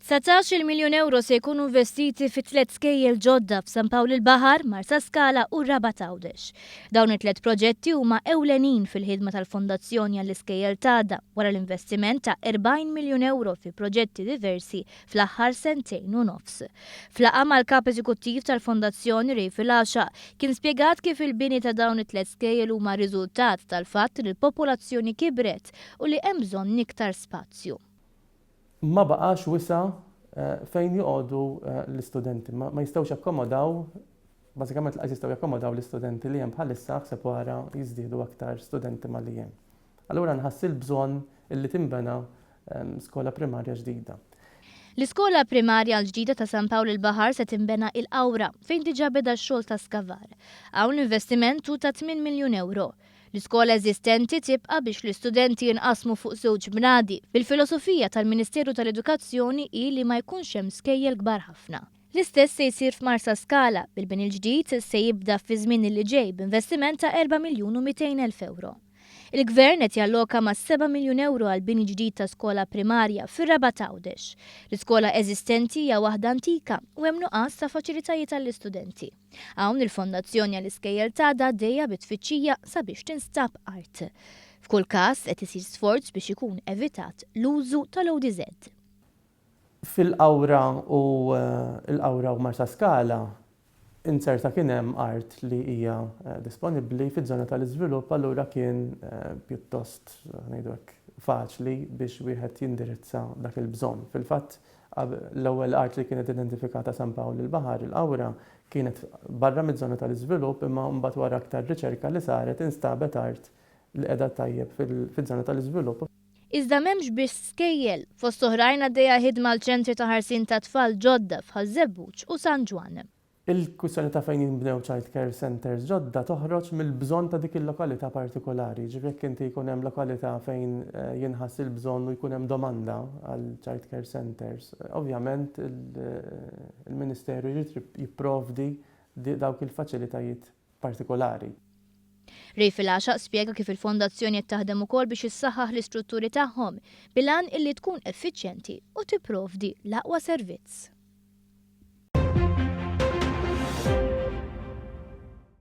19 miljun euro se jkunu investiti fi 3 skejjel ġodda f'San Pawl il-Baħar, Marsa Scala u Rabat Għawdex. Dawn it-3 proġetti huma ewlenin fil-ħidma tal-Fondazzjoni għall-Iskejjel Tagħda wara l-investiment ta' 40 miljun euro fi proġetti diversi fl-aħħar 2 u nofs. Flaqa mal-kap eżekuttiv tal-Fondazzjoni Ray Filaxa kien spjegat kif il-bini ta' dawn it-3 skejjel huma riżultat tal-fatt li l-popolazzjoni kibret u li hemm bżonn iktar spazju. Ma baqax wisa fejn joqogħdu l-istudenti, ma jistgħux jakkomodaw, bażikament laqas jistgħu jakkomodaw l-istudenti li hemm bħalissa ħseb wara jiżdiedu aktar studenti malli hemm. Allura nħassil bżonn illi tinbena skola primarja ġdida. L-iskola primarja l-ġdida ta' San Pawl il-Baħar se tinbena il-Qawra fejn diġà beda x-xogħol ta' skavar. Hawn investimentu ta' 8 miljun euro. L-iskola eżistenti tibqa' biex l-istudenti jinqasmu fuq żewġ bnadi. Bil-filosofija tal-Ministeru tal-Edukazzjoni hi li ma jkunx hemm skejjel kbar ħafna. L-istess se jsir f'Marsa Scala bil-bini l-ġdid se jibda fi żmien li ġej b'investiment ta' 4 miljun u 200 elf euro. Il-Gvern qed jalloka ma' 7 miljun euro għal bini ġdid ta' skola primarja fir-Rabat Għawdex. L-iskola eżistenti hija waħda antika u hemm nuqqas ta' faċilitajiet għall-istudenti. Hawn il-Fondazzjoni għall-Iskejjel Tagħda għaddejja bit-tfittxija sabiex tinstab art. F'kull każ qed isir sforz biex ikun evitat l-użu tal-ODZ. Fil-Qawra u Marsa Scala inserta kien hemm art li hija disponibbli fiż-żona tal-iżvilupp, allura kien pjuttost ngħidu hekk faċli biex wieħed jindirizza dak il-bżonn. Fil-fatt l-ewwel art li kienet identifikata San Pawl il-Baħar il-Qawra kienet barra mid-żona tal-iżvilupp, imma mbagħad wara aktar riċerka li saret instabet art li qiegħda tajjeb fiż-żona tal-iżvilupp. Iżda m'hemmx biss skejjel, fost oħrajn għaddejja ħidma l-ċentri ta' ħarsien ta' tfal ġodda f'Ħażebbuġ u San Ġwan. Il-kwistjoni ta' fejn jinbnew child care centers ġodda toħroġ mill-bżonn ta' dik il-lokalità partikolari. Ġifieri inti jkun hemm lokalità fejn jinħass il-bżonn u jkun hemm domanda għal child care centers. Ovvjament il-Ministeru jrid jipprovdi dawk il-faċilitajiet partikolari. Ray Filaxa spjega kif il-Fondazzjoni qed taħdem ukoll biex issaħħaħ l-istrutturi tagħhom bil-għan illi tkun effiċjenti u tipprovdi l-aqwa servizz.